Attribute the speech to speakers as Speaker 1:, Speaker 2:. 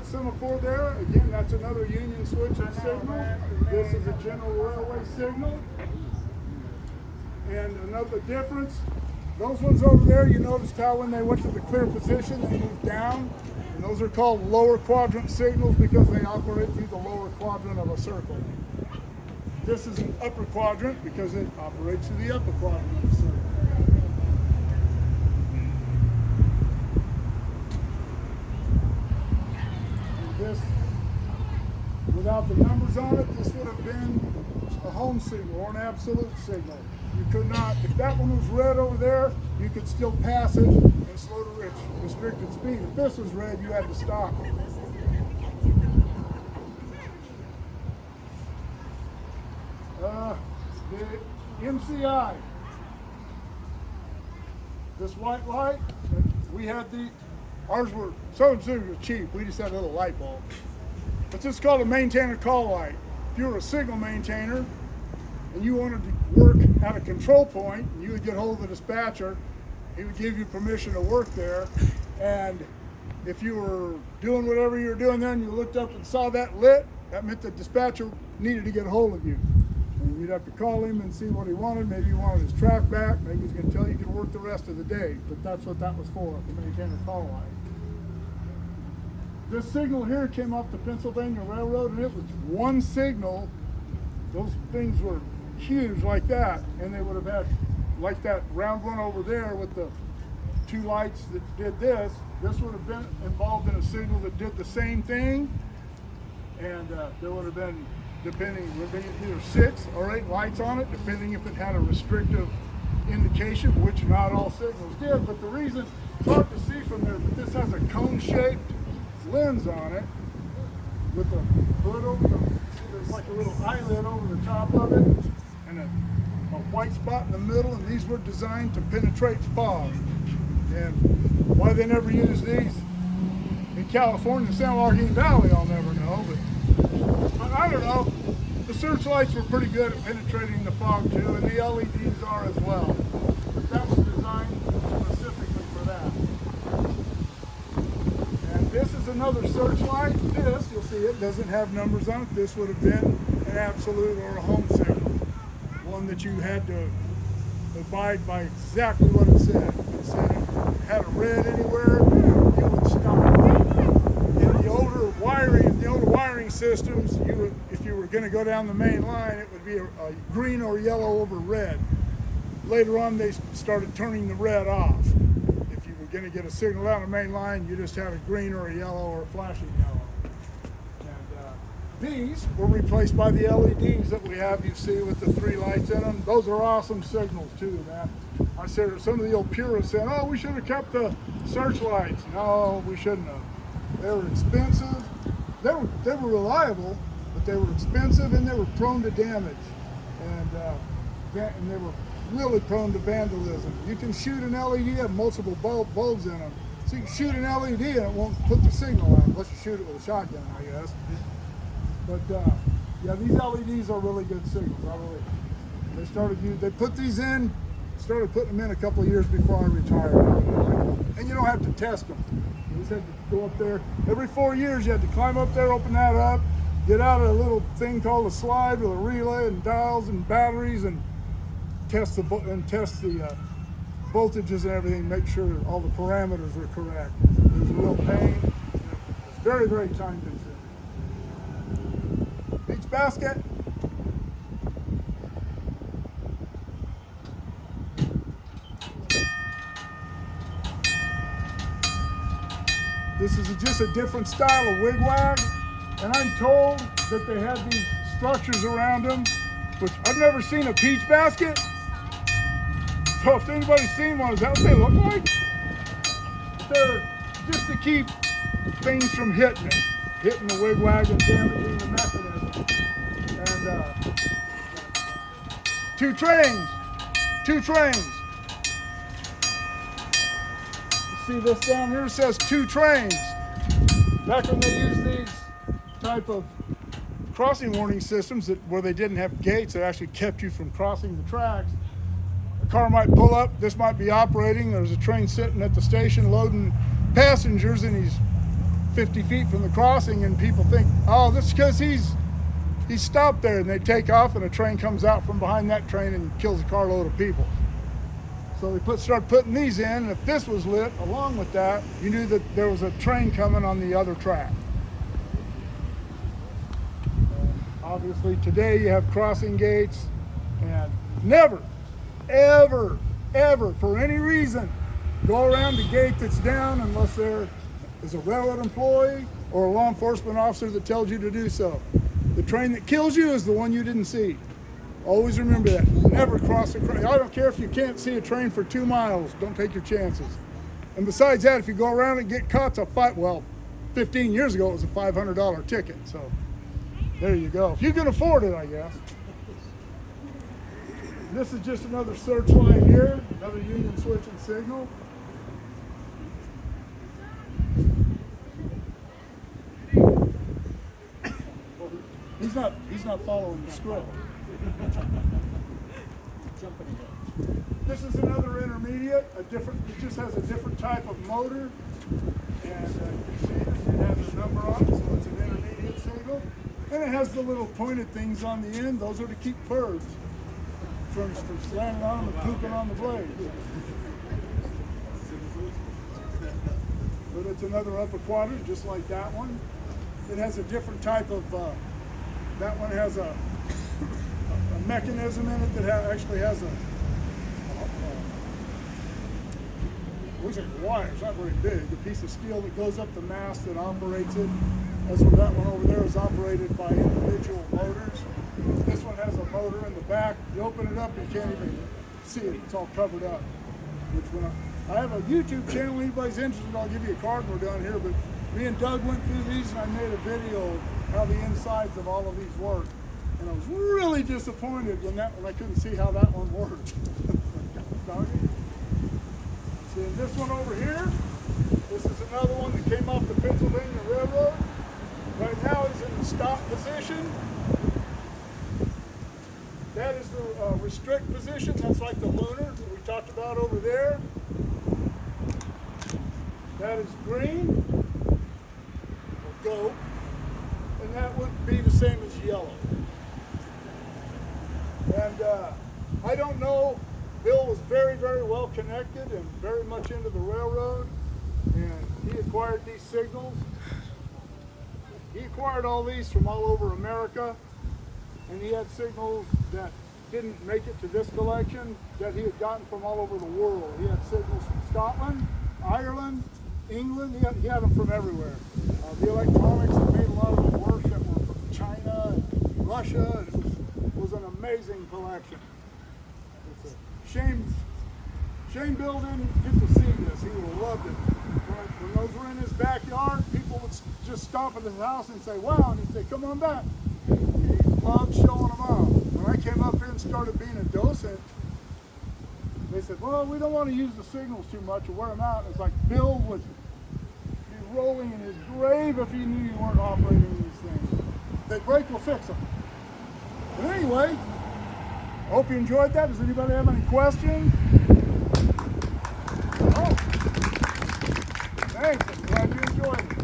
Speaker 1: semaphore there, again, that's another union switching signal. This is a general railway signal. And another difference, those ones over there, you noticed how when they went to the clear position, they moved down. And those are called lower quadrant signals because they operate through the lower quadrant of a circle. This is an upper quadrant because it operates through the upper quadrant of a circle. And this, without the numbers on it, this would have been a home signal or an absolute signal. You could not, if that one was red over there, you could still pass it and slow to restricted speed. If this was red, you had to stop. The MCI, this white light, we had ours were so cheap, we just had a little light bulb. But this is called a maintainer call light. If you were a signal maintainer and you wanted to work at a control point, you would get hold of the dispatcher. He would give you permission to work there. And if you were doing whatever you were doing there and you looked up and saw that lit, that meant the dispatcher needed to get a hold of you. And you'd have to call him and see what he wanted. Maybe he wanted his track back. Maybe he's going to tell you you can work the rest of the day. But that's what that was for, the maintainer call light. This signal here came off the Pennsylvania Railroad, and it was one signal. Those things were huge like that, and they would have had like that round one over there with the two lights that did this. This would have been involved in a signal that did the same thing, and there would have been, depending, would be either 6 or 8 lights on it, depending if it had a restrictive indication, which not all signals did. But the reason, it's hard to see from there, but this has a cone-shaped lens on it with a hood over there's like a little eyelid over the top of it and a white spot in the middle, and these were designed to penetrate fog. And why they never use these in California, San Joaquin Valley, I'll never know, but I don't know. The searchlights were pretty good at penetrating the fog too, and the LEDs are as well. But that was designed specifically for that. This is another searchlight. This, you'll see it doesn't have numbers on it. This would have been an absolute or a home signal. One that you had to abide by exactly what it said. If it said it had a red anywhere, you would stop. In the older wiring systems, if you were going to go down the main line, it would be a green or yellow over red. Later on, they started turning the red off. Going to get a signal down the main line, you just had a green or a yellow or a flashing yellow. And these were replaced by the LEDs that we have, you see, with the 3 lights in them. Those are awesome signals too, man. I said, some of the old purists said, oh, we should have kept the searchlights. No, we shouldn't have. They were expensive. They were reliable, but they were expensive and they were prone to damage. And they were really prone to vandalism. You can shoot an LED, have multiple bulbs in them. So you can shoot an LED and it won't put the signal on, unless you shoot it with a shotgun, I guess. But yeah, these LEDs are really good signals. They put these in, started putting them in a couple of years before I retired. And you don't have to test them. You just had to go up there. Every 4 years you had to climb up there, open that up, get out a little thing called a slide with a relay and dials and batteries, and test the voltages and everything, make sure all the parameters are correct. It was a real pain. It's very, very time consuming. Beach basket. This is just a different style of wigwag, and I'm told that they had these structures around them, which I've never seen a peach basket. So if anybody's seen one, is that what they look like? They're just to keep things from hitting the wigwag and damaging the mechanism. And 2 trains. You see this down here? It says 2 trains. Back when they used these type of crossing warning systems where they didn't have gates that actually kept you from crossing the tracks, a car might pull up, this might be operating, there's a train sitting at the station loading passengers, and he's 50 feet from the crossing, and people think, oh, that's because he's stopped there, and they take off, and a train comes out from behind that train and kills a carload of people. So they start putting these in, and if this was lit along with that, you knew that there was a train coming on the other track. Obviously today you have crossing gates, and never, ever, ever, for any reason, go around the gate that's down unless there is a railroad employee or a law enforcement officer that tells you to do so. The train that kills you is the one you didn't see. Always remember that. Never cross a train. I don't care if you can't see a train for 2 miles. Don't take your chances. And besides that, if you go around and get caught, it's well, 15 years ago it was a $500 ticket. So there you go. If you can afford it, I guess. This is just another searchlight here, another Union switching signal. He's not following the script. This is another intermediate, it just has a different type of motor, and you can see it has a number on it, so it's an intermediate signal. And it has the little pointed things on the end. Those are to keep birds from landing on them and pooping on the blade. But it's another upper quadrant, just like that one. It has a different type of, that one has a mechanism in it that actually has looks like a wire, it's not very big, a piece of steel that goes up the mast that operates it. That's what that one over there is operated by individual motors. This one has a motor in the back. You open it up, you can't even see it. It's all covered up. I have a YouTube channel. Anybody's interested, I'll give you a card when we're done here. But me and Doug went through these, and I made a video of how the insides of all of these work. And I was really disappointed when I couldn't see how that one worked. See, this one over here, this is another one that came off the Pennsylvania Railroad. Right now it's in the stop position. That is the restrict position. That's like the lunar that we talked about over there. That is green, or go, and that would be the same as yellow. And I don't know, Bill was very, very well connected and very much into the railroad, and he acquired these signals. He acquired all these from all over America, and he had signals that didn't make it to this collection that he had gotten from all over the world. He had signals from Scotland, Ireland, England. He had them from everywhere. The electronics that made a lot of the work that were from China and Russia. It was an amazing collection. It's a shame Bill didn't get to see this. He would have loved it. When those were in his backyard, people would just stop at his house and say, wow, and he'd say, come on back. He loved showing them off. When I came up here and started being a docent, they said, well, we don't want to use the signals too much or wear them out. And it's like Bill would be rolling in his grave if he knew you weren't operating these things. If they break, we'll fix them. But anyway, I hope you enjoyed that. Does anybody have any questions? Oh. Thanks. I'm glad you enjoyed it.